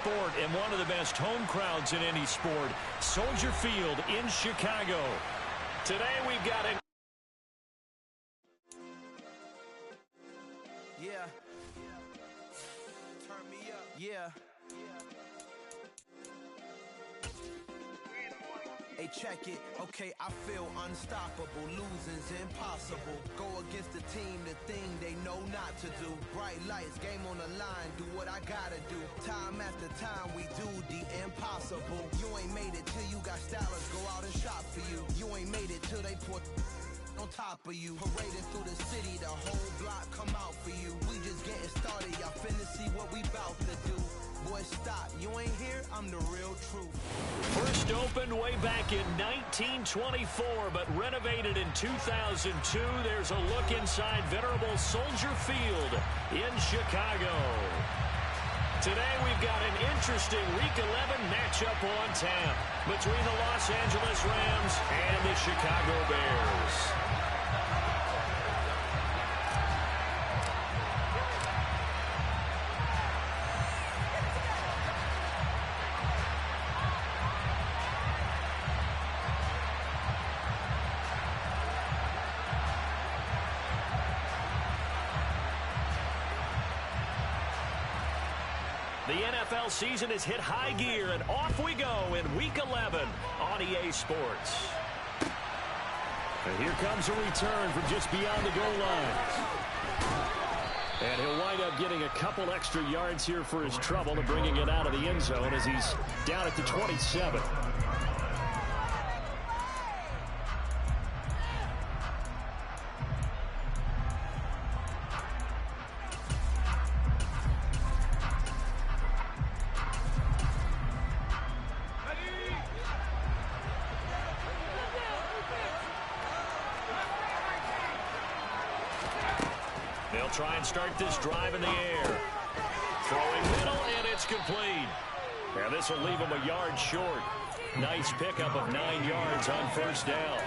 sport and one of the best home crowds in any sport, Soldier Field in Chicago. Today we've got an Turn me up. Yeah. Hey, check it. Okay, I feel unstoppable. Losing's impossible. Go against the team, the thing they know not to do. Bright lights, game on the line, do what I gotta do. Time after time, we do the impossible. You ain't made it till you got stylers go out and shop for you. You ain't made it till they put on top of you. Parading through the city, the whole block come out for you. We just getting started, y'all finna see what we bout to do. Boy, stop, you ain't here, I'm the real truth. first opened way back in 1924, but renovated in 2002. There's a look inside venerable Soldier Field in Chicago. Today we've got an interesting Week 11 matchup on tap between the Los Angeles Rams and the Chicago Bears. The NFL season has hit high gear, and off we go in Week 11 on EA Sports. And here comes a return from just beyond the goal line. And he'll wind up getting a couple extra yards here for his trouble and bringing it out of the end zone as he's down at the 27. They'll try and start this drive in the air. Throwing middle, and it's complete. And this will leave him a yard short. Nice pickup of 9 yards on first down.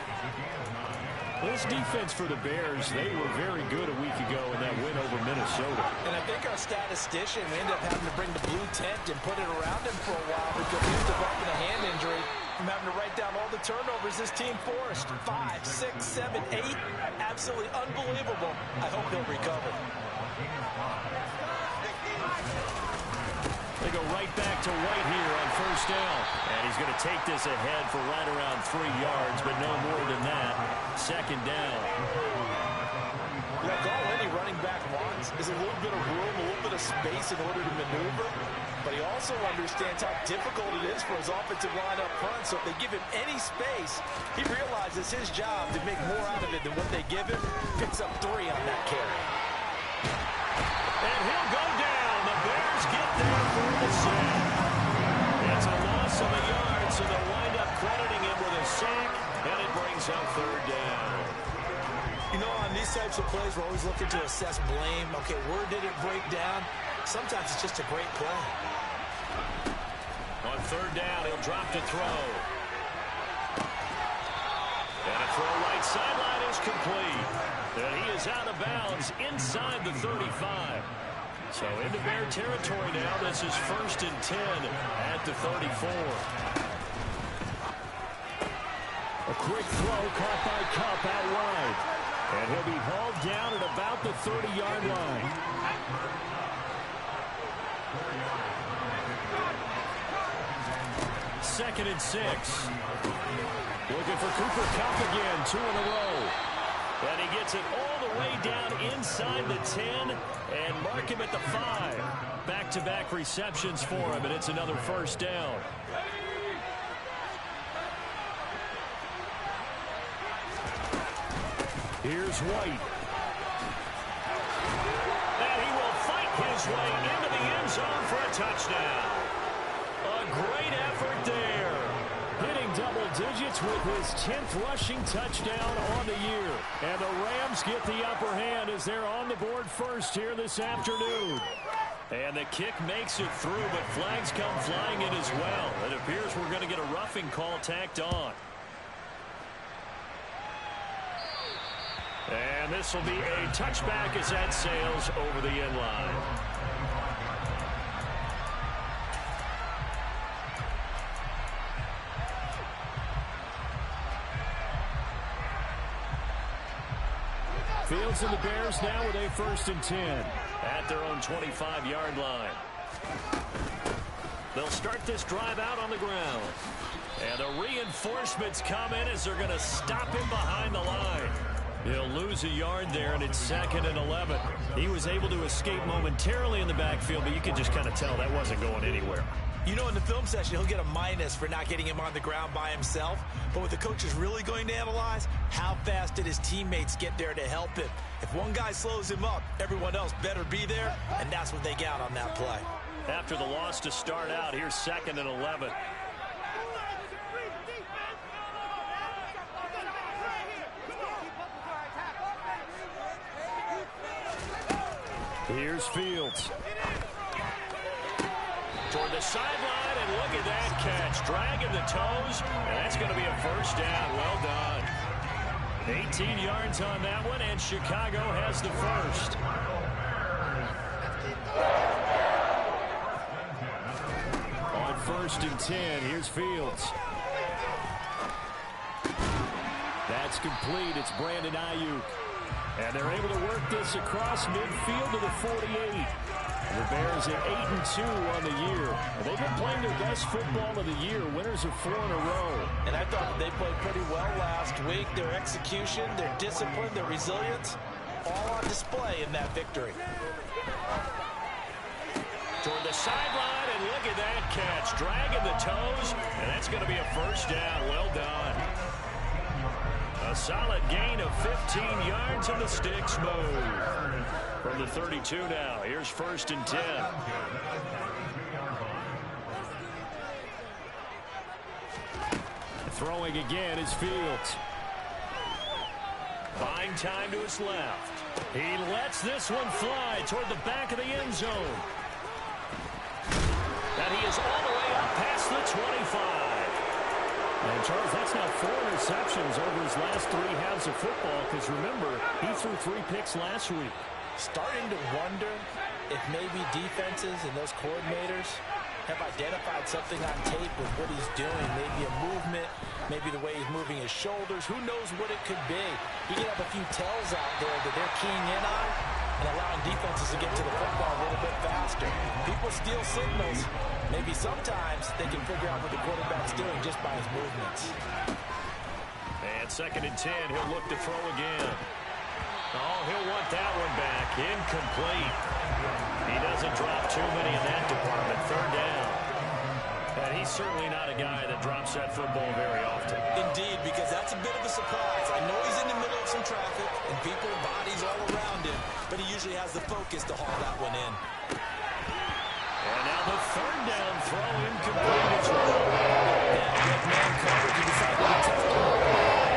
This defense for the Bears, they were very good a week ago in that win over Minnesota. And I think our statistician, we ended up having to bring the blue tent and put it around him for a while because he was developing a hand injury from having to write down all the turnovers this team forced. 5, 6, 7, 8. Absolutely unbelievable. I hope he'll recover. They go right back to White here on first down. And he's going to take this ahead for right around 3 yards, but no more than that. Second down. Look, all any running back wants is a little bit of room, a little bit of space in order to maneuver. But he also understands how difficult it is for his offensive line up front. So if they give him any space, he realizes his job to make more out of it than what they give him. Picks up 3 on that carry. And he'll go down. The Bears get there for the sack. It's a loss of a yard, so they'll wind up crediting him with a sack, and it brings up third down. You know, on these types of plays, we're always looking to assess blame. Okay, where did it break down? Sometimes it's just a great play. On third down, he'll drop to throw. And a throw right sideline is complete. And he is out of bounds inside the 35. So into Bear territory now. This is 1st and 10 at the 34. A quick throw caught by Kupp out wide. And he'll be hauled down at about the 30-yard line. Second and 6. Looking for Cooper Kupp again, 2 in a row. And he gets it all the way down inside the 10 and mark him at the 5. Back-to-back receptions for him, and it's another first down. Here's White. And he will fight his way into the end zone for a touchdown. A great effort there. Hitting double digits with his 10th rushing touchdown on the year. And the Rams get the upper hand as they're on the board first here this afternoon. And the kick makes it through, but flags come flying in as well. It appears we're going to get a roughing call tacked on. And this will be a touchback as that sails over the end line. Fields and the Bears now with a 1st and 10 at their own 25-yard line. They'll start this drive out on the ground. And the reinforcements come in as they're going to stop him behind the line. He'll lose a yard there, and it's 2nd and 11. He was able to escape momentarily in the backfield, but you can just kind of tell that wasn't going anywhere. You know, in the film session, he'll get a minus for not getting him on the ground by himself. But what the coach is really going to analyze, how fast did his teammates get there to help him? If one guy slows him up, everyone else better be there, and that's what they got on that play. After the loss to start out, here's 2nd and 11. Here's Fields. Toward the sideline, and look at that catch. Dragging the toes, and that's going to be a 1st down. Well done. 18 yards on that one, and Chicago has the 1st. On 1st and 10, here's Fields. That's complete. It's Brandon Ayuk. And they're able to work this across midfield to the 48. The Bears at 8-2 on the year. They've been playing their best football of the year. Winners of 4 in a row. And I thought that they played pretty well last week. Their execution, their discipline, their resilience, all on display in that victory. Toward the sideline, and look at that catch. Dragging the toes, and that's going to be a 1st down. Well done. A solid gain of 15 yards, and the sticks move. From the 32 now, here's 1st and 10. Throwing again is Fields. Buying time to his left. He lets this one fly toward the back of the end zone. And he is all the way up past the 25. And Charles, that's now 4 interceptions over his last 3 halves of football, because remember, he threw 3 picks last week. Starting to wonder if maybe defenses and those coordinators have identified something on tape with what he's doing. Maybe a movement, maybe the way he's moving his shoulders. Who knows what it could be? He could have a few tells out there that they're keying in on and allowing defenses to get to the football a little bit faster. People steal signals. Maybe sometimes they can figure out what the quarterback's doing just by his movements. And 2nd and 10, he'll look to throw again. Oh, he'll want that one back. Incomplete. He doesn't drop too many in that department. 3rd down. And he's certainly not a guy that drops that football very often. Indeed, because that's a bit of a surprise. I know he's in the middle of some traffic and people, bodies all around him, but he usually has the focus to haul that one in. And now the 3rd down throw incomplete as well. Yeah, good man coverage. He decided to test it.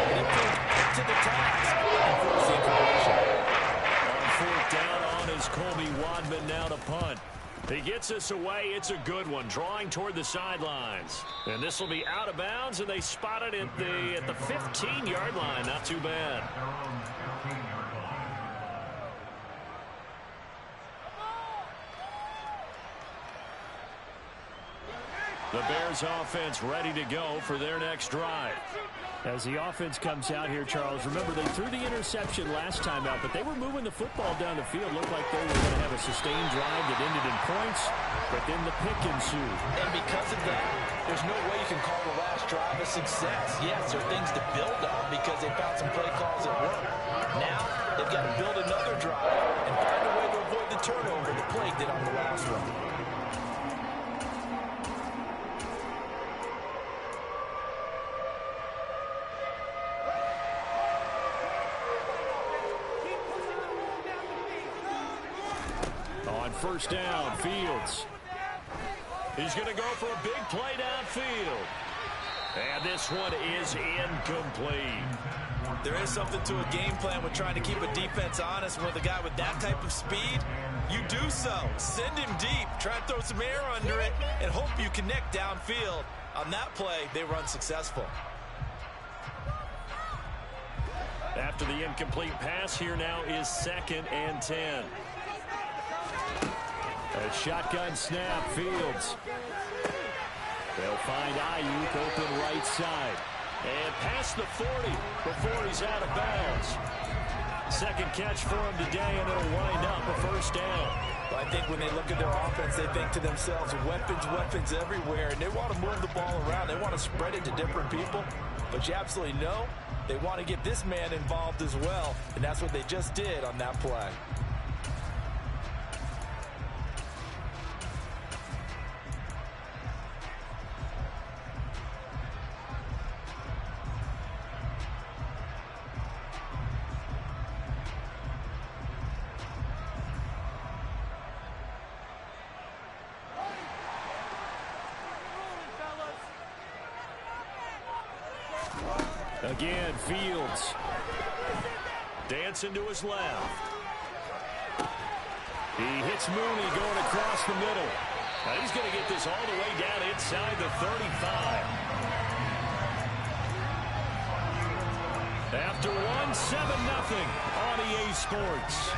And it put to the task. And forced the incompletion. On 4th down on is Colby Wadman now to punt. He gets us away. It's a good one, drawing toward the sidelines. And this will be out of bounds, and they spot it at the 15-yard line. Not too bad. The Bears offense ready to go for their next drive. As the offense comes out here, Charles, remember they threw the interception last time out, but they were moving the football down the field. Looked like they were going to have a sustained drive that ended in points, but then the pick ensued. And because of that, there's no way you can call the last drive a success. Yes, there are things to build on because they found some play calls that work. Now, they've got to build another drive and find a way to avoid the turnover that plagued it on the last one. On 1st down, Fields. He's going to go for a big play downfield. And this one is incomplete. There is something to a game plan with trying to keep a defense honest. With a guy with that type of speed, you do so. Send him deep, try to throw some air under it, and hope you connect downfield. On that play, they were unsuccessful. After the incomplete pass, here now is 2nd and 10. A shotgun snap, Fields. They'll find Ayuk open right side. And past the 40 before he's out of bounds. Second catch for him today, and it'll wind up a first down. But I think when they look at their offense, they think to themselves, weapons, weapons everywhere, and they want to move the ball around. They want to spread it to different people. But you absolutely know they want to get this man involved as well, and that's what they just did on that play. Again, Fields. Dancing to his left. He hits Mooney going across the middle. Now he's going to get this all the way down inside the 35. After one, 7-0 on EA Sports.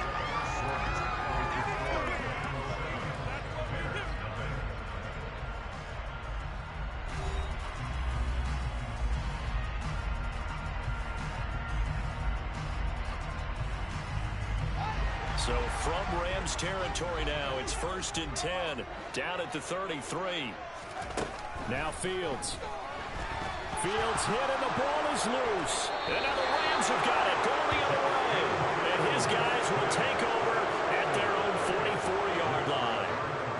So from Rams territory now, it's 1st and 10, down at the 33. Now Fields. Fields hit and the ball is loose. And now the Rams have got it, going the other way. And his guys will take over at their own 44-yard line.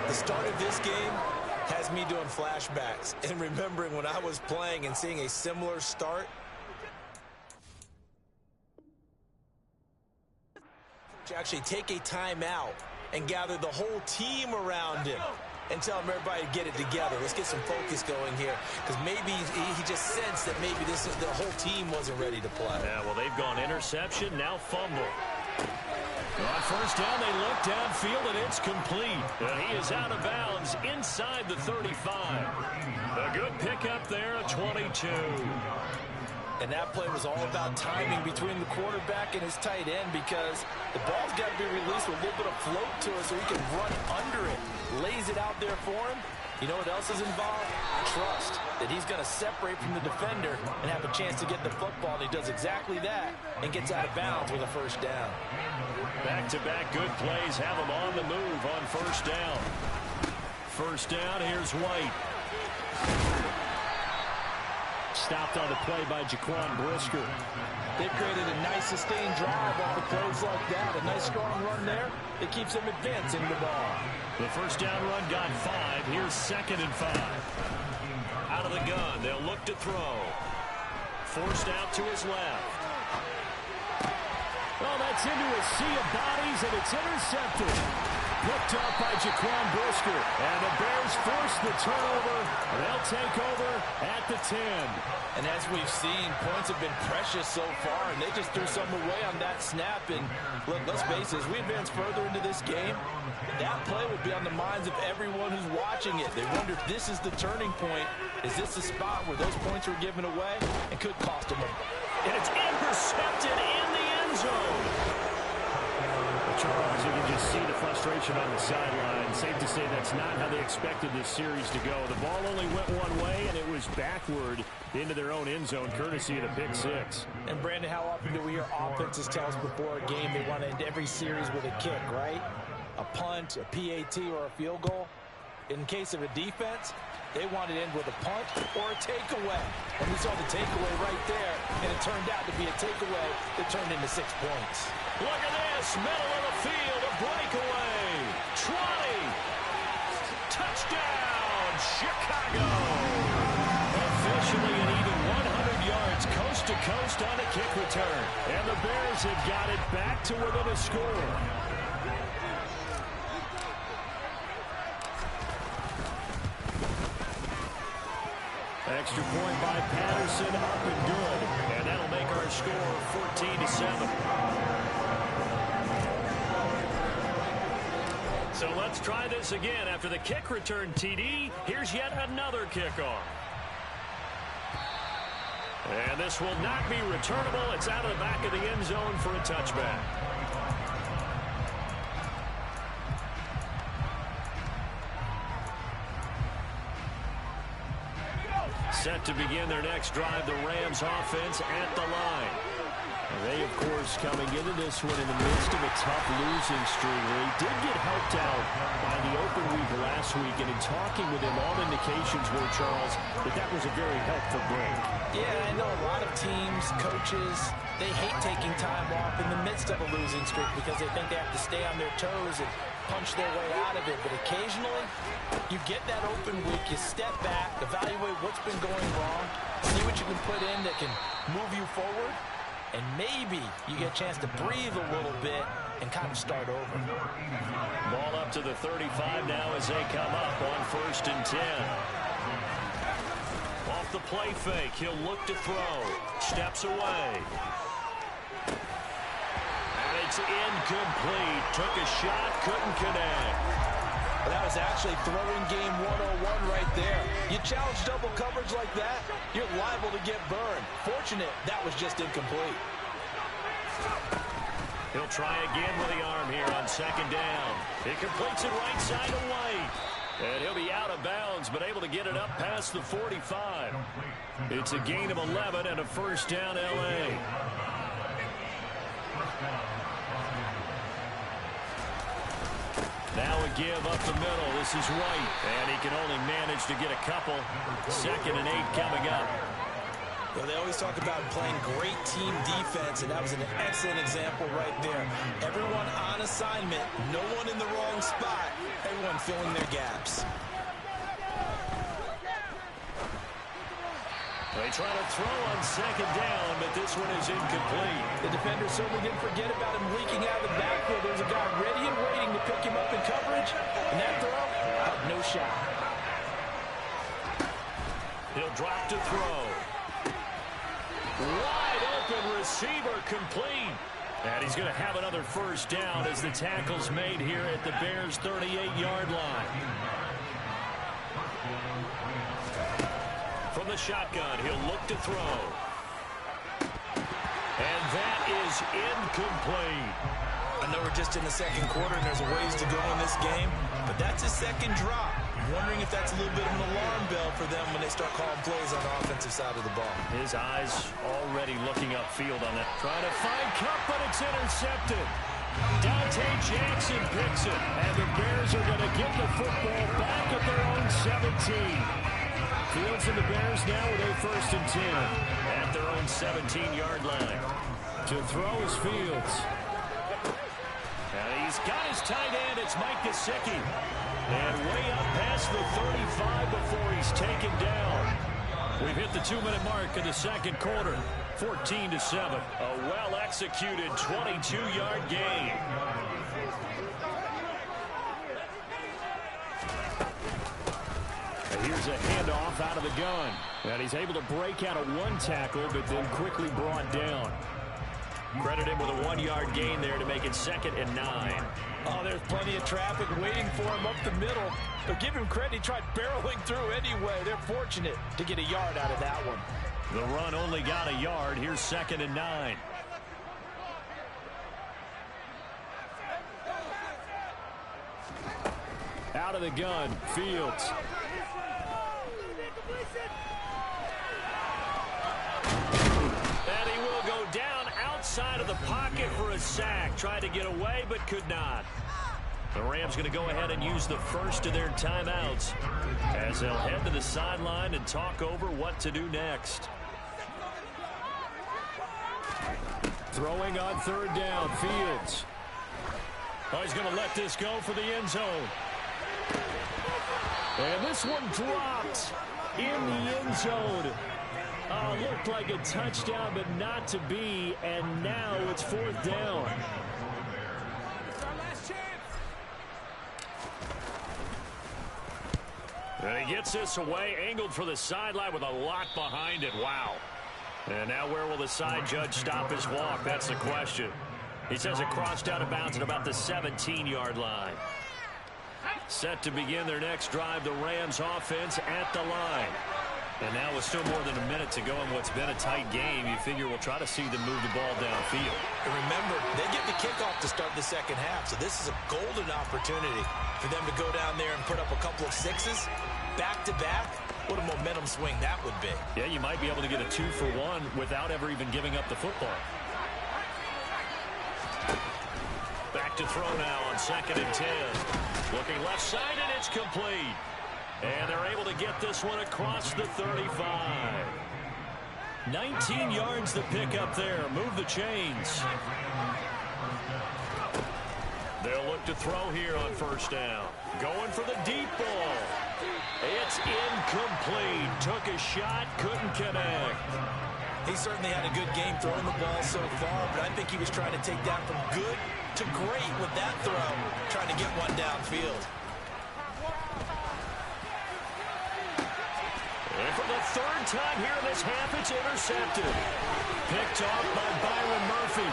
The start of this game has me doing flashbacks and remembering when I was playing and seeing a similar start. Actually take a timeout and gather the whole team around him and tell him everybody to get it together. Let's get some focus going here, because maybe he just sensed that maybe the whole team wasn't ready to play. Yeah, well, they've gone interception, now fumble. On first down, they look downfield, and it's complete. He is out of bounds inside the 35. A good pickup there, a 22. And that play was all about timing between the quarterback and his tight end, because the ball's got to be released with a little bit of float to it so he can run under it. Lays it out there for him. You know what else is involved? Trust that he's going to separate from the defender and have a chance to get the football, and he does exactly that and gets out of bounds with a first down. Back-to-back good plays have him on the move on first down. First down, here's White. Stopped on the play by Jaquan Brisker. They've created a nice sustained drive off of plays like that. A nice strong run there that keeps them advancing the ball. The first down run got 5. Here's 2nd and 5. Out of the gun, they'll look to throw. Forced out to his left. Well, that's into a sea of bodies, and it's intercepted. Picked up by Jaquan Brisker. And the Bears force the turnover. They'll take over at the 10. And as we've seen, points have been precious so far, and they just threw some away on that snap. And look, let's face it, as we advance further into this game, that play will be on the minds of everyone who's watching it. They wonder if this is the turning point. Is this the spot where those points were given away and could cost them? And it's intercepted in the end zone. Charles, you can just see the frustration on the sideline. Safe to say that's not how they expected this series to go. The ball only went one way, and it was backward into their own end zone, courtesy of the pick six. And, Brandon, how often do we hear offenses tell us before a game they want to end every series with a kick, right? A punt, a PAT, or a field goal. In case of a defense, they want to end with a punt or a takeaway. And we saw the takeaway right there, and it turned out to be a takeaway that turned into 6 points. Look at this, middle of the field, a breakaway. 20. Touchdown, Chicago. Officially an even 100 yards coast to coast on a kick return. And the Bears have got it back to within a score. Extra point by Patterson, up and good. And that'll make our score 14-7. So let's try this again. After the kick return TD, here's yet another kickoff. And this will not be returnable. It's out of the back of the end zone for a touchback. Set to begin their next drive, the Rams offense at the line. They, of course, coming into this one in the midst of a tough losing streak. He did get helped out by the open week last week, and in talking with him, all indications were, Charles, that was a very helpful break. Yeah, I know a lot of teams, coaches, they hate taking time off in the midst of a losing streak because they think they have to stay on their toes and punch their way out of it. But occasionally, you get that open week, you step back, evaluate what's been going wrong, see what you can put in that can move you forward, and maybe you get a chance to breathe a little bit and kind of start over. Ball up to the 35 now as they come up on 1st and 10. Off the play fake, he'll look to throw. Steps away. And it's incomplete. Took a shot, couldn't connect. That was actually throwing game 101 right there. You challenge double coverage like that, you're liable to get burned. Fortunate, that was just incomplete. He'll try again with the arm here on 2nd down. He completes it right side to White. And he'll be out of bounds, but able to get it up past the 45. It's a gain of 11 and a 1st down, L.A. Now a give up the middle. This is White, and he can only manage to get a couple. 2nd and 8 coming up. Well, they always talk about playing great team defense, and that was an excellent example right there. Everyone on assignment, no one in the wrong spot, everyone filling their gaps. They try to throw on 2nd down, but this one is incomplete. The defender certainly didn't forget about him leaking out of the backfield. There's a guy ready and waiting to pick him up in coverage, and that throw, no shot. He'll drop to throw. Wide open receiver complete. And he's going to have another 1st down as the tackle's made here at the Bears' 38-yard line. From the shotgun, he'll look to throw. And that is incomplete. I know we're just in the 2nd quarter and there's a ways to go in this game, but that's his 2nd drop. I'm wondering if that's a little bit of an alarm bell for them when they start calling plays on the offensive side of the ball. His eyes already looking upfield on that. Trying to find Cup, but it's intercepted. Dante Jackson picks it, and the Bears are going to get the football back at their own 17. Fields and the Bears now with a 1st and 10 at their own 17-yard line. To throw is Fields. And he's got his tight end. It's Mike Gesicki. And way up past the 35 before he's taken down. We've hit the 2-minute mark in the 2nd quarter. 14-7. A well-executed 22-yard gain. And here's a handoff out of the gun. And he's able to break out of one tackle, but then quickly brought down. Credit him with a 1-yard gain there to make it 2nd and 9. Oh, there's plenty of traffic waiting for him up the middle. But give him credit, he tried barreling through anyway. They're fortunate to get a yard out of that one. The run only got a yard. Here's 2nd and 9. Out of the gun, Fields. And he will go down outside of the pocket for a sack. Tried to get away, but could not. The Rams going to go ahead and use the first of their timeouts as they'll head to the sideline and talk over what to do next. Throwing on 3rd down, Fields. Oh, he's going to let this go for the end zone. And this one dropped in the end zone. Looked like a touchdown, but not to be. And now it's 4th down. And he gets this away, angled for the sideline with a lot behind it. Wow. And now where will the side judge stop his walk? That's the question. He says it crossed out of bounds at about the 17-yard line. Set to begin their next drive, the Rams offense at the line. And now with still more than a minute to go in what's been a tight game, you figure we'll try to see them move the ball downfield. And remember, they get the kickoff to start the 2nd half, so this is a golden opportunity for them to go down there and put up a couple of sixes back-to-back. What a momentum swing that would be. Yeah, you might be able to get a 2-for-1 without ever even giving up the football. Back to throw now on 2nd and 10. Looking left side, and it's complete. And they're able to get this one across the 35. 19 yards to pick up there. Move the chains. They'll look to throw here on 1st down. Going for the deep ball. It's incomplete. Took a shot, couldn't connect. He certainly had a good game throwing the ball so far, but I think he was trying to take that from good to great with that throw, trying to get one downfield. And for the 3rd time here in this half, it's intercepted. Picked off by Byron Murphy.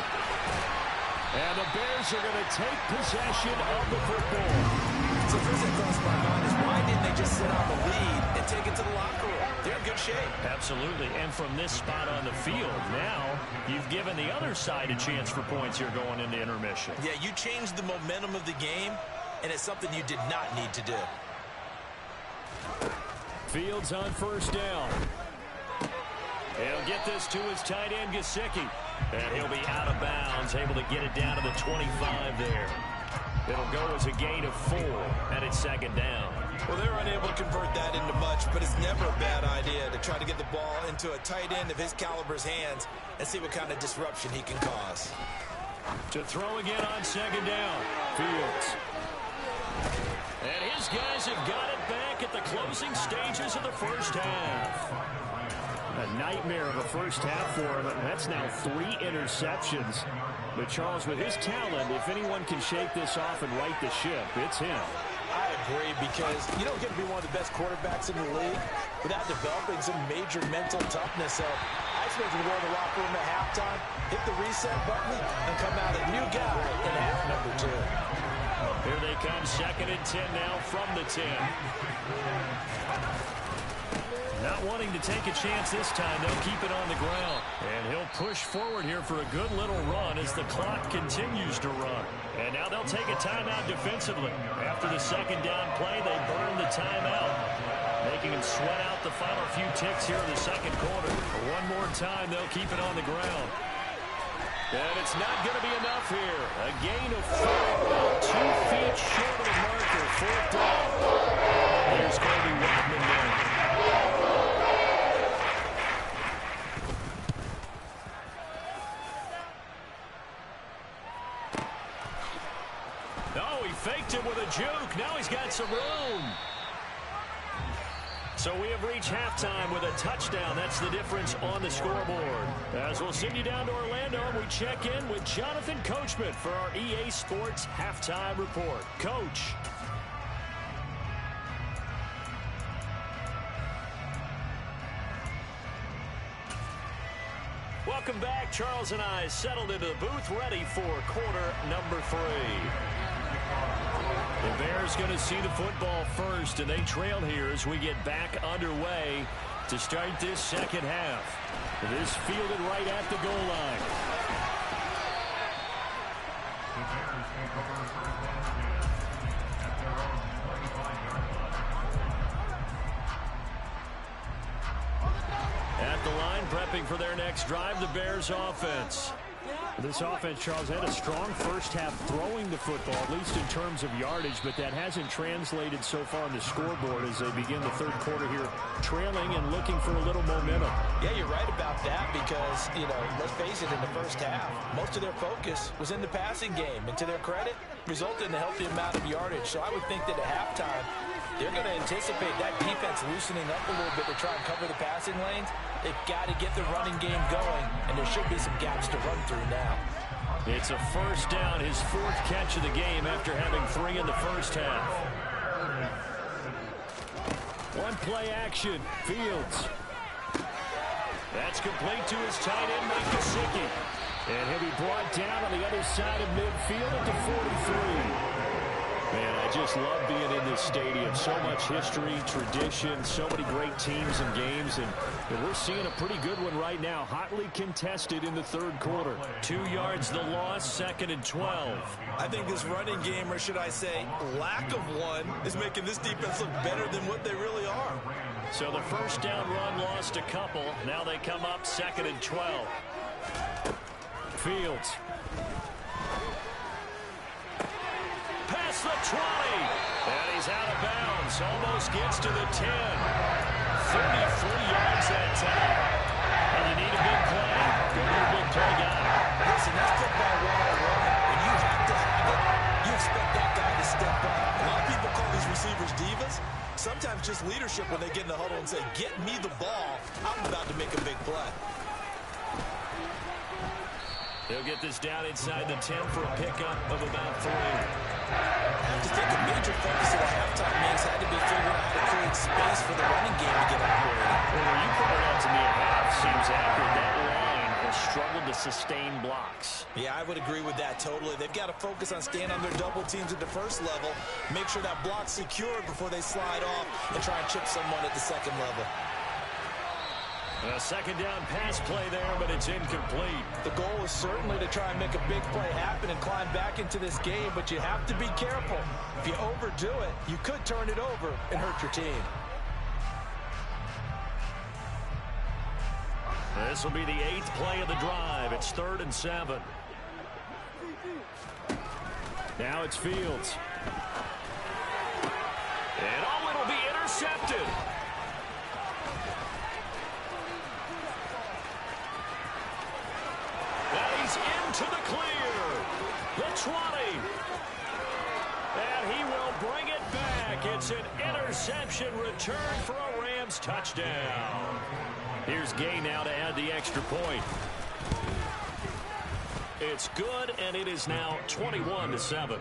And the Bears are going to take possession of the football. So first thing crossed my mind is why didn't they just sit on the lead and take it to the locker room? They're in good shape. Absolutely. And from this spot on the field, now you've given the other side a chance for points here going into intermission. Yeah, you changed the momentum of the game, and it's something you did not need to do. Fields on 1st down. He'll get this to his tight end, Gesicki. And he'll be out of bounds, able to get it down to the 25 there. It'll go as a gain of 4, and it's 2nd down. Well, they're unable to convert that into much, but it's never a bad idea to try to get the ball into a tight end of his caliber's hands and see what kind of disruption he can cause. To throw again on 2nd down. Fields. And his guys have got it back at the closing stages of the 1st half. A nightmare of a 1st half for him. That's now 3 interceptions. But Charles, with his talent, if anyone can shake this off and right the ship, it's him. I agree, because you don't get to be one of the best quarterbacks in the league without developing some major mental toughness. So I expect him to go in the locker room at halftime, hit the reset button, and come out a new guy in half number 2. Here they come, 2nd and 10 now from the 10. Not wanting to take a chance this time, they'll keep it on the ground. And he'll push forward here for a good little run as the clock continues to run. And now they'll take a timeout defensively. After the 2nd down play, they burn the timeout, making him sweat out the final few ticks here in the 2nd quarter. One more time, they'll keep it on the ground. And it's not going to be enough here. A gain of 4, 2 feet short of the marker. 4th down. Here's Kobe Wagman there. Oh, he faked it with a juke. Now he's got some room. So we have reached halftime with a touchdown. That's the difference on the scoreboard. As we'll send you down to Orlando, we check in with Jonathan Coachman for our EA Sports Halftime Report. Coach. Welcome back. Charles and I settled into the booth, ready for quarter number 3. The Bears going to see the football first, and they trail here as we get back underway to start this 2nd half. It is fielded right at the goal line. At the line, prepping for their next drive, the Bears offense. This offense, Charles, had a strong 1st half throwing the football, at least in terms of yardage, but that hasn't translated so far on the scoreboard as they begin the 3rd quarter here, trailing and looking for a little momentum. Yeah, you're right about that because, let's face it, in the 1st half, most of their focus was in the passing game, and to their credit, resulted in a healthy amount of yardage. So I would think that at halftime, they're going to anticipate that defense loosening up a little bit to try and cover the passing lanes. They've got to get the running game going, and there should be some gaps to run through now. It's a 1st down, his 4th catch of the game after having 3 in the 1st half. One play action, Fields. That's complete to his tight end, Mike Gesicki. And he'll be brought down on the other side of midfield at the 43. Man, I just love being in this stadium. So much history, tradition, so many great teams and games, and we're seeing a pretty good one right now. Hotly contested in the 3rd quarter. 2 yards the loss, 2nd and 12. I think this running game, or should I say lack of one, is making this defense look better than what they really are. So the 1st down run lost a couple. Now they come up 2nd and 12. Fields. across the 20. And he's out of bounds. Almost gets to the 10. 33 yards that time. And you need a big play. Go to the big play guy. Listen, that's football 101. When you have to have it, you expect that guy to step up. A lot of people call these receivers divas. Sometimes just leadership when they get in the huddle and say, get me the ball. I'm about to make a big play. They'll get this down inside the 10 for a pickup of about 3. I have to think a major focus of the halftime means had to be figuring out how to create space for the running game to get operated. Well, you put it out to me at half. Seems accurate. That line has struggled to sustain blocks. Yeah, I would agree with that totally. They've got to focus on staying on their double teams at the first level, make sure that block's secured before they slide off and try and chip someone at the second level. A second down pass play there, but it's incomplete. The goal is certainly to try and make a big play happen and climb back into this game, but you have to be careful. If you overdo it, you could turn it over and hurt your team. This will be the 8th play of the drive. It's 3rd and 7. Now it's Fields. And it'll be intercepted. Into the clear. The 20. And he will bring it back. It's an interception return for a Rams touchdown. Here's Gay now to add the extra point. It's good, and it is now 21-7.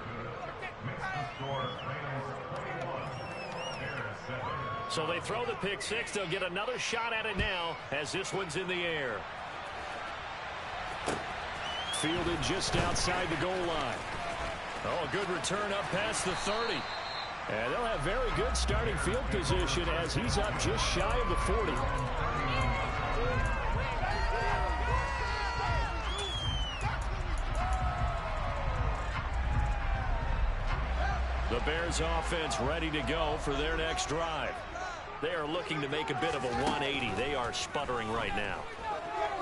So they throw the pick six. They'll get another shot at it now as this one's in the air. Fielded just outside the goal line. Oh, a good return up past the 30. And they'll have very good starting field position as he's up just shy of the 40. The Bears offense ready to go for their next drive. They are looking to make a bit of a 180. They are sputtering right now.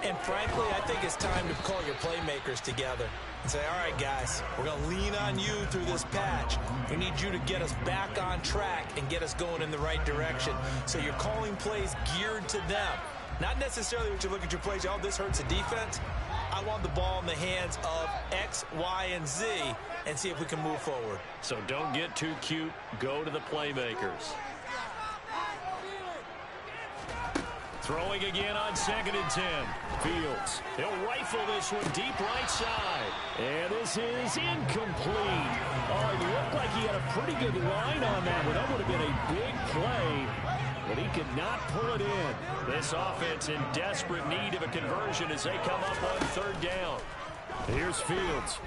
And frankly, I think it's time to call your playmakers together and say, all right, guys, we're going to lean on you through this patch. We need you to get us back on track and get us going in the right direction. So you're calling plays geared to them. Not necessarily what you look at your plays, oh, this hurts the defense. I want the ball in the hands of X, Y, and Z and see if we can move forward. So don't get too cute. Go to the playmakers. Throwing again on 2nd and 10. Fields. He'll rifle this one deep right side. And this is incomplete. Oh, it looked like he had a pretty good line on that one. That would have been a big play. But he could not pull it in. This offense in desperate need of a conversion as they come up on 3rd down. Here's Fields.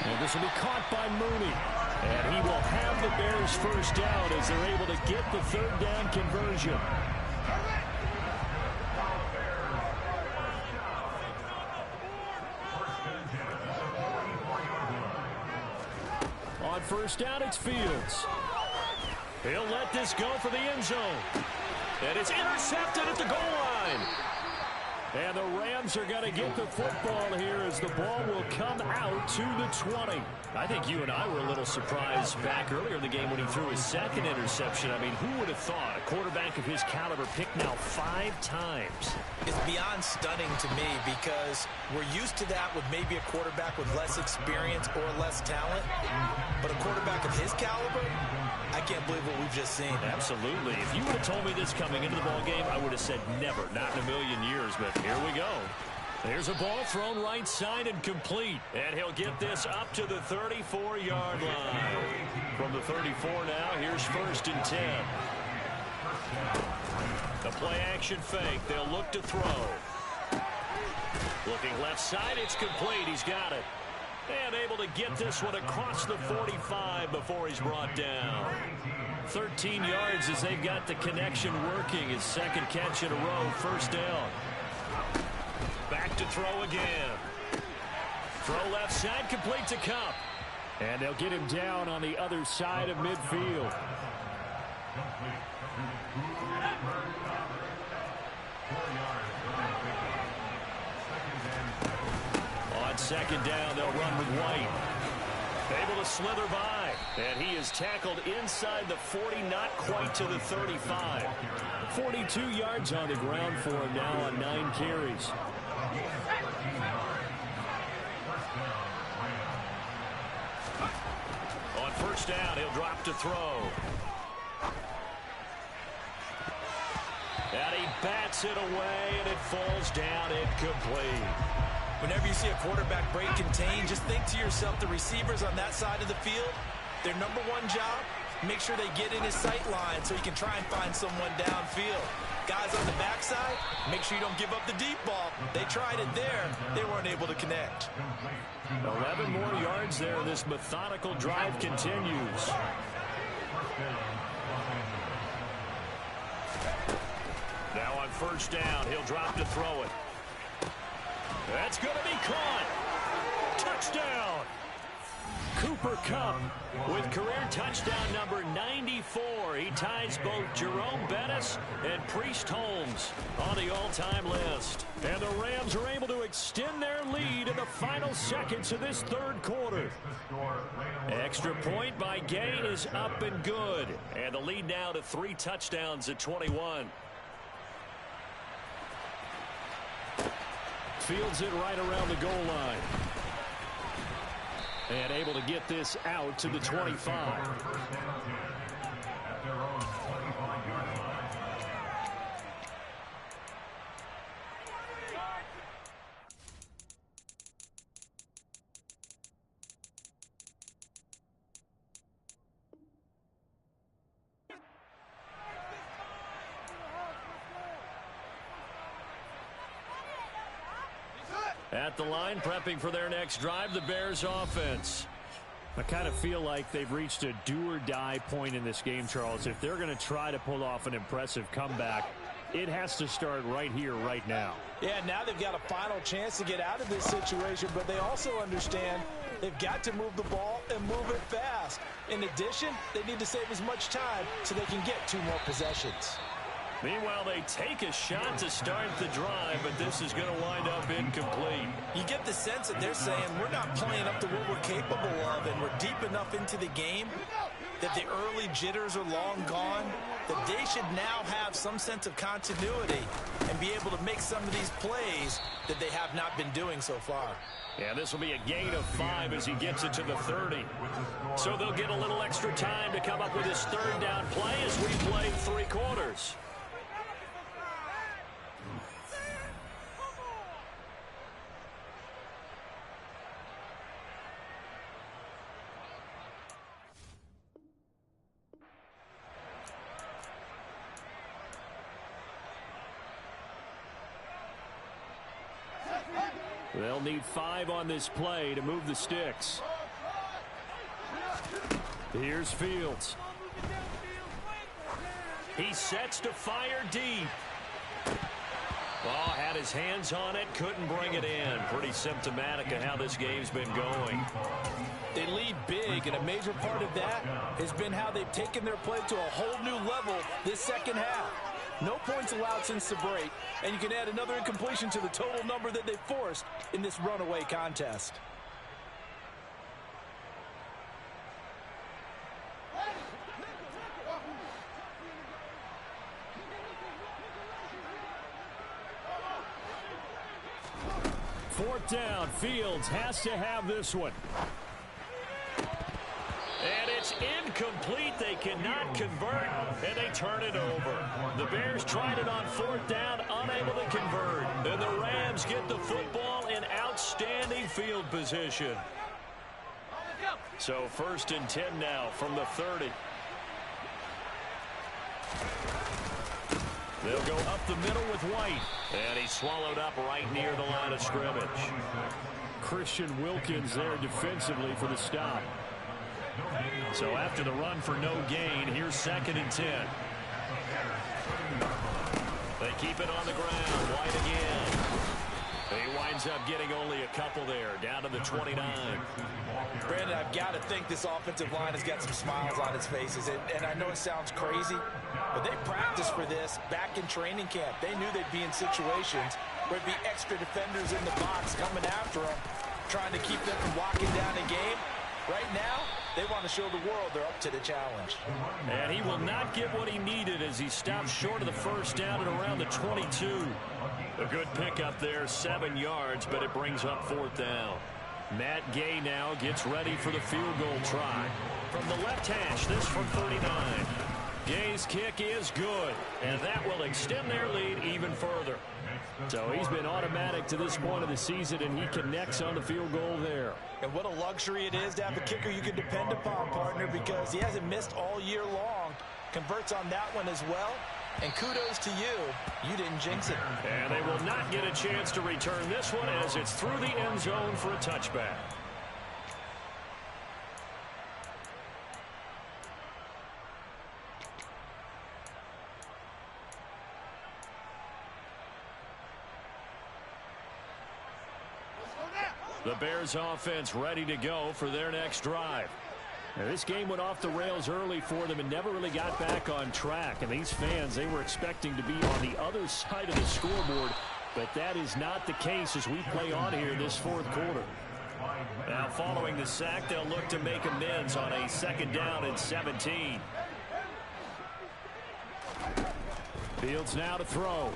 And this will be caught by Mooney. And he will have the Bears first down as they're able to get the 3rd down conversion. On 1st down, it's Fields. He'll let this go for the end zone. And it's intercepted at the goal line. And the Rams are going to get the football here as the ball will come out to the 20. I think you and I were a little surprised back earlier in the game when he threw his 2nd interception. I mean, who would have thought a quarterback of his caliber picked now 5 times? It's beyond stunning to me because we're used to that with maybe a quarterback with less experience or less talent. But a quarterback of his caliber, I can't believe what we've just seen. Absolutely. If you would have told me this coming into the ball game, I would have said never, not in a million years. But here we go. There's a ball thrown right side and complete. And he'll get this up to the 34-yard line. From the 34 now, here's 1st and 10. The play-action fake. They'll look to throw. Looking left side, it's complete. He's got it. And able to get this one across the 45 before he's brought down. 13 yards as they've got the connection working. His 2nd catch in a row, 1st down. Back to throw again. Throw left side, complete to Cup. And they'll get him down on the other side of midfield. On second down, they'll run with White. Able to slither by, and he is tackled inside the 40, not quite to the 35. 42 yards on the ground for him now on 9 carries. On first down, he'll drop to throw. And he bats it away, and it falls down incomplete. Whenever you see a quarterback break contain, just think to yourself, the receivers on that side of the field, their number one job, make sure they get in his sight line so he can try and find someone downfield. Guys on the backside, make sure you don't give up the deep ball. They tried it there. They weren't able to connect. 11 more yards there. This methodical drive continues. Now on first down, he'll drop to throw it. That's going to be caught. Touchdown. Cooper Kupp with career touchdown number 94. He ties both Jerome Bettis and Priest Holmes on the all-time list. And the Rams are able to extend their lead in the final seconds of this third quarter. Extra point by Gay is up and good. And the lead now to 3 touchdowns at 21. Fields it right around the goal line. And able to get this out to the 25. At the line, prepping for their next drive, the Bears offense. I kind of feel like they've reached a do-or-die point in this game, Charles. If they're going to try to pull off an impressive comeback, it has to start right here, right now. Yeah, now they've got a final chance to get out of this situation, but they also understand they've got to move the ball and move it fast. In addition, they need to save as much time so they can get 2 more possessions. Meanwhile, they take a shot to start the drive, but this is going to wind up incomplete. You get the sense that they're saying we're not playing up to what we're capable of, and we're deep enough into the game that the early jitters are long gone, that they should now have some sense of continuity and be able to make some of these plays that they have not been doing so far. Yeah, this will be a gain of 5 as he gets it to the 30. So they'll get a little extra time to come up with his third down play as we play 3 quarters. They'll need 5 on this play to move the sticks. Here's Fields. He sets to fire deep. Ball had his hands on it, couldn't bring it in. Pretty symptomatic of how this game's been going. They lead big, and a major part of that has been how they've taken their play to a whole new level this second half. No points allowed since the break, and you can add another incompletion to the total number that they forced in this runaway contest. Fourth down, Fields has to have this one. And it's incomplete. They cannot convert, and they turn it over. The Bears tried it on 4th down, unable to convert. And the Rams get the football in outstanding field position. So 1st and 10 now from the 30. They'll go up the middle with White. And he's swallowed up right near the line of scrimmage. Christian Wilkins there defensively for the stop. So after the run for no gain, here's 2nd and 10. They keep it on the ground. White again. He winds up getting only a couple there, down to the 29. Brandon, I've got to think this offensive line has got some smiles on its faces. And I know it sounds crazy, but they practiced for this back in training camp. They knew they'd be in situations where it'd be extra defenders in the box coming after them. trying to keep them from locking down a game. Right now, they want to show the world they're up to the challenge. And he will not get what he needed as he stops short of the first down at around the 22. A good pickup there, 7 yards, but it brings up 4th down. Matt Gay now gets ready for the field goal try. From the left hash, this from 39. Gay's kick is good, and that will extend their lead even further. So he's been automatic to this point of the season, and he connects on the field goal there. And what a luxury it is to have a kicker you can depend upon, partner, because he hasn't missed all year long. Converts on that one as well. And kudos to you. You didn't jinx it. And they will not get a chance to return this one as it's through the end zone for a touchback. The Bears offense ready to go for their next drive. Now, this game went off the rails early for them and never really got back on track. And these fans, they were expecting to be on the other side of the scoreboard. But that is not the case as we play on here this 4th quarter. Now, following the sack, they'll look to make amends on a 2nd down and 17. Fields now to throw.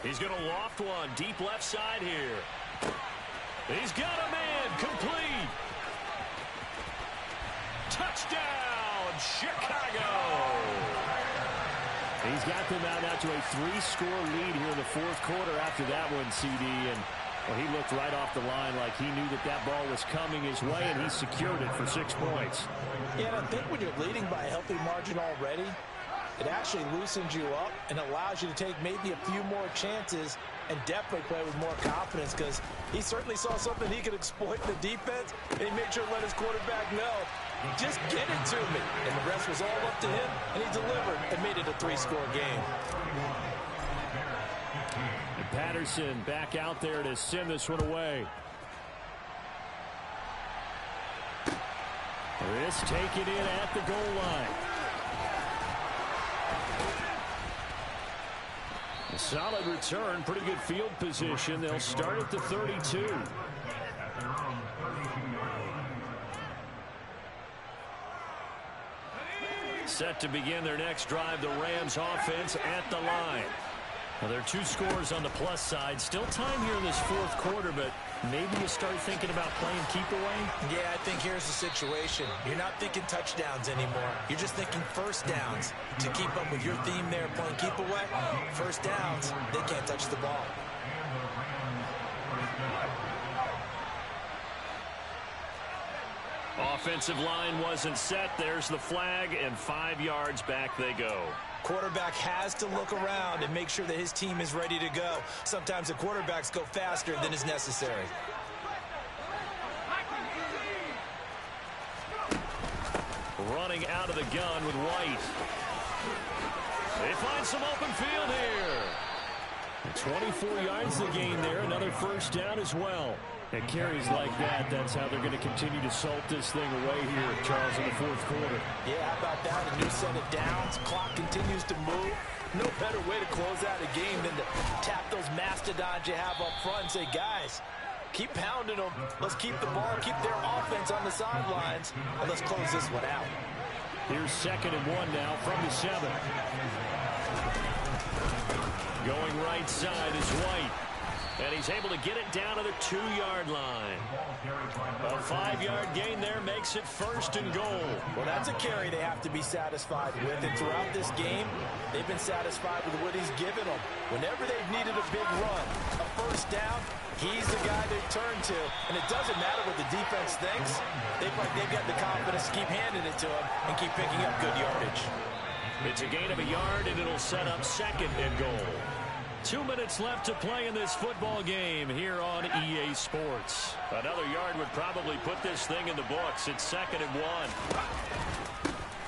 He's going to loft one deep left side here. He's got a man complete. Touchdown, Chicago. He's got them out now to a 3-score lead here in the 4th quarter after that one, CD. And well, he looked right off the line like he knew that that ball was coming his way, and he secured it for 6 points. Yeah, and I think when you're leading by a healthy margin already, it actually loosens you up and allows you to take maybe a few more chances and definitely play with more confidence, because he certainly saw something he could exploit in the defense, and he made sure to let his quarterback know, just get it to me. And the rest was all up to him, and he delivered and made it a 3-score game. And Patterson back out there to send this one away. This taken in at the goal line. A solid return, pretty good field position. They'll start at the 32. Set to begin their next drive, the Rams offense at the line. Well, there are 2 scores on the plus side. Still time here in this 4th quarter, but maybe you start thinking about playing keep away? Yeah, I think here's the situation. You're not thinking touchdowns anymore. You're just thinking first downs. To keep up with your theme there, playing keep away, first downs, they can't touch the ball. Offensive line wasn't set. There's the flag, and 5 yards back they go. Quarterback has to look around and make sure that his team is ready to go. Sometimes the quarterbacks go faster than is necessary. Running out of the gun with White. They find some open field here. 24 yards to gain there. Another first down as well. And carries like that, that's how they're going to continue to salt this thing away here, Charles, in the 4th quarter. Yeah, how about that? A new set of downs. Clock continues to move. No better way to close out a game than to tap those mastodons you have up front and say, guys, keep pounding them. Let's keep the ball, keep their offense on the sidelines, and let's close this one out. Here's 2nd and 1 now from the 7. Going right side is White. And he's able to get it down to the 2-yard line. A 5-yard gain there makes it 1st and goal. Well, that's a carry they have to be satisfied with. And throughout this game, they've been satisfied with what he's given them. Whenever they've needed a big run, a first down, he's the guy they turn to. And it doesn't matter what the defense thinks. They've got the confidence to keep handing it to him and keep picking up good yardage. It's a gain of a yard, and it'll set up 2nd and goal. 2 minutes left to play in this football game here on EA Sports. Another yard would probably put this thing in the books. It's 2nd and 1.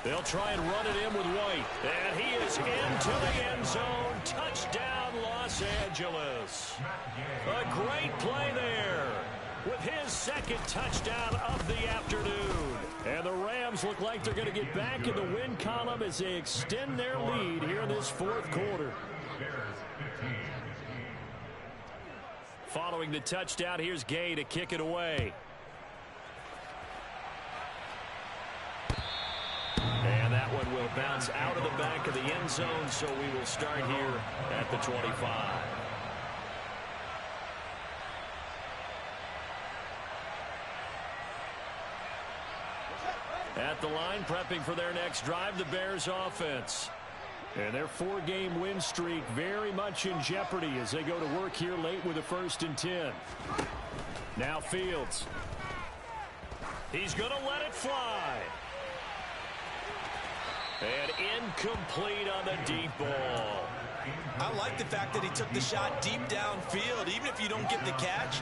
They'll try and run it in with White. And he is into the end zone. Touchdown, Los Angeles. A great play there with his 2nd touchdown of the afternoon. And the Rams look like they're going to get back in the win column as they extend their lead here in this 4th quarter. Following the touchdown, here's Gay to kick it away. And that one will bounce out of the back of the end zone, so we will start here at the 25. At the line, prepping for their next drive, the Bears offense. And their 4-game win streak very much in jeopardy as they go to work here late with a 1st and 10. Now Fields. He's going to let it fly. And incomplete on the deep ball. I like the fact that he took the shot deep downfield. Even if you don't get the catch,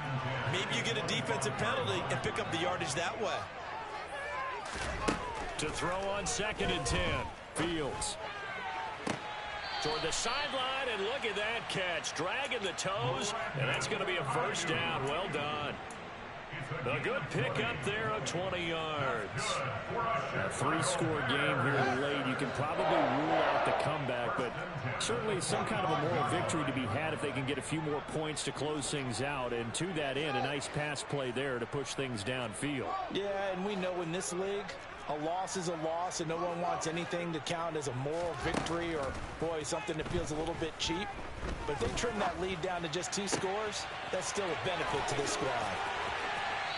maybe you get a defensive penalty and pick up the yardage that way. To throw on 2nd and 10. Fields. Toward the sideline, and look at that catch. Dragging the toes, and that's going to be a 1st down. Well done. A good pickup there of 20 yards. A 3-score game here late. You can probably rule out the comeback, but certainly some kind of a moral victory to be had if they can get a few more points to close things out. And to that end, a nice pass play there to push things downfield. Yeah, and we know in this league, a loss is a loss, and no one wants anything to count as a moral victory or, boy, something that feels a little bit cheap. But if they trim that lead down to just 2 scores, that's still a benefit to this squad.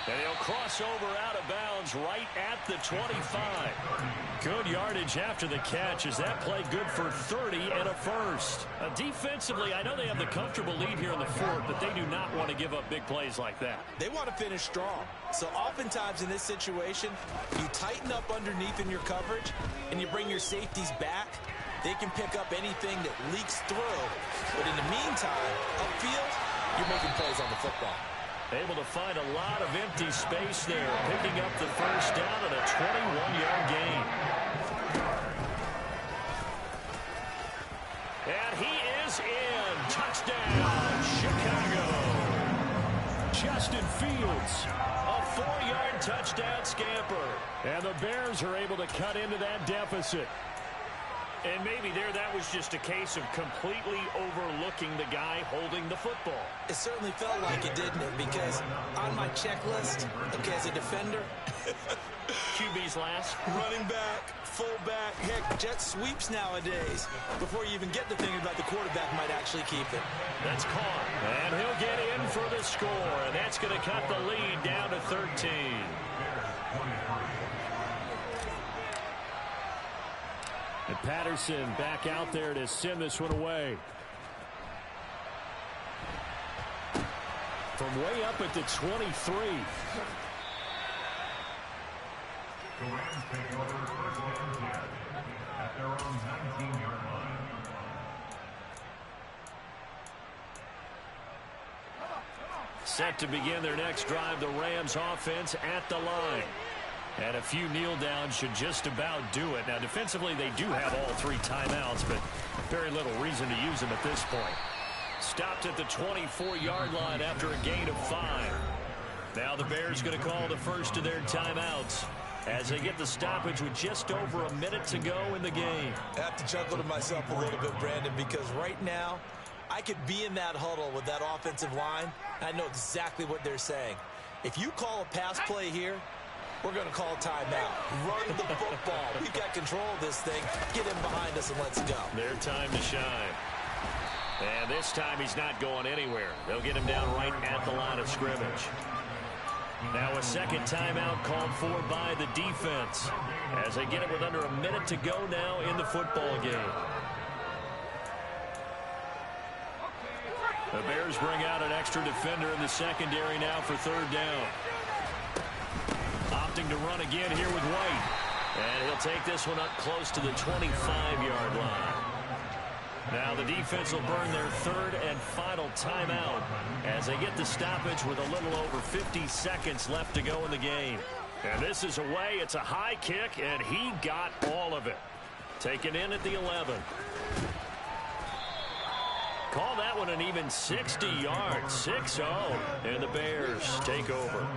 And he'll cross over out of bounds right at the 25. Good yardage after the catch. Is that play good for 30 and a 1st? Defensively, I know they have the comfortable lead here in the 4th, but they do not want to give up big plays like that. They want to finish strong. So oftentimes in this situation, you tighten up underneath in your coverage, and you bring your safeties back. They can pick up anything that leaks through. But in the meantime, upfield, you're making plays on the football. Able to find a lot of empty space there, picking up the 1st down and a 21-yard gain. And he is in. Touchdown, Chicago. Justin Fields, a 4-yard touchdown scamper. And the Bears are able to cut into that deficit. And maybe that was just a case of completely overlooking the guy holding the football. It certainly felt like it, didn't it? Because on my checklist, okay, as a defender, QB's last. Running back, fullback, heck, jet sweeps nowadays. Before you even get to thinking about the quarterback might actually keep it. That's caught. And he'll get in for the score. And that's going to cut the lead down to 13. And Patterson back out there to send this one away. From way up at the 23. The Rams take over 1st and 10 at their own 19-yard line. Set to begin their next drive, the Rams offense at the line. And a few kneel downs should just about do it. Now, defensively, they do have all 3 timeouts, but very little reason to use them at this point. Stopped at the 24-yard line after a gain of 5. Now the Bears going to call the first of their timeouts as they get the stoppage with just over a minute to go in the game. I have to chuckle to myself a little bit, Brandon, because right now I could be in that huddle with that offensive line. I know exactly what they're saying. If you call a pass play here, we're going to call a timeout. Run the football. We've got control of this thing. Get him behind us and let's go. Their time to shine. And this time he's not going anywhere. They'll get him down right at the line of scrimmage. Now a second timeout called for by the defense as they get it with under a minute to go now in the football game. The Bears bring out an extra defender in the secondary now for 3rd down. Opting to run again here with White. And he'll take this one up close to the 25-yard line. Now the defense will burn their 3rd and final timeout as they get the stoppage with a little over 50 seconds left to go in the game. And this is away. It's a high kick, and he got all of it. Taken in at the 11. Call that one an even 60 yards. 6-0. And the Bears take over.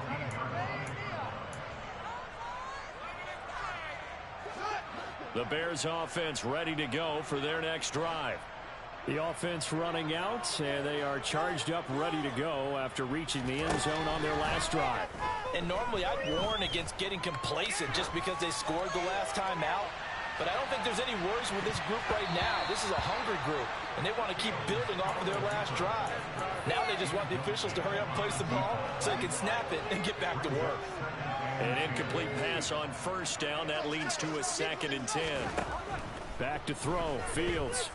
The Bears offense ready to go for their next drive. The offense running out, and they are charged up, ready to go after reaching the end zone on their last drive. And normally I'd warn against getting complacent just because they scored the last time out. But I don't think there's any worries with this group right now. This is a hungry group, and they want to keep building off of their last drive. Now they just want the officials to hurry up and place the ball so they can snap it and get back to work. An incomplete pass on first down. That leads to a 2nd and 10. Back to throw. Fields.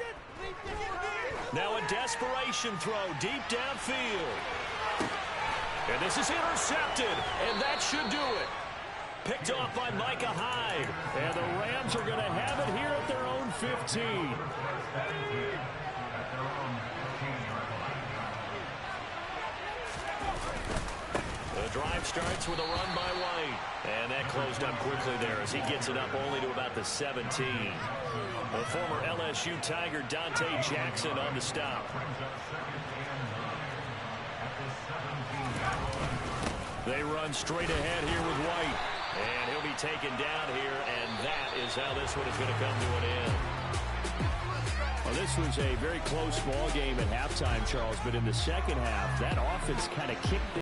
Now a desperation throw deep downfield. And this is intercepted, and that should do it. Picked off by Micah Hyde. And the Rams are going to have it here at their own 15. The drive starts with a run by White. And that closed up quickly there as he gets it up only to about the 17. The former LSU Tiger Dante Jackson on the stop. They run straight ahead here with White. And he'll be taken down here, and that is how this one is going to come to an end. Well, this was a very close ball game at halftime, Charles, but in the second half, that offense kind of kicked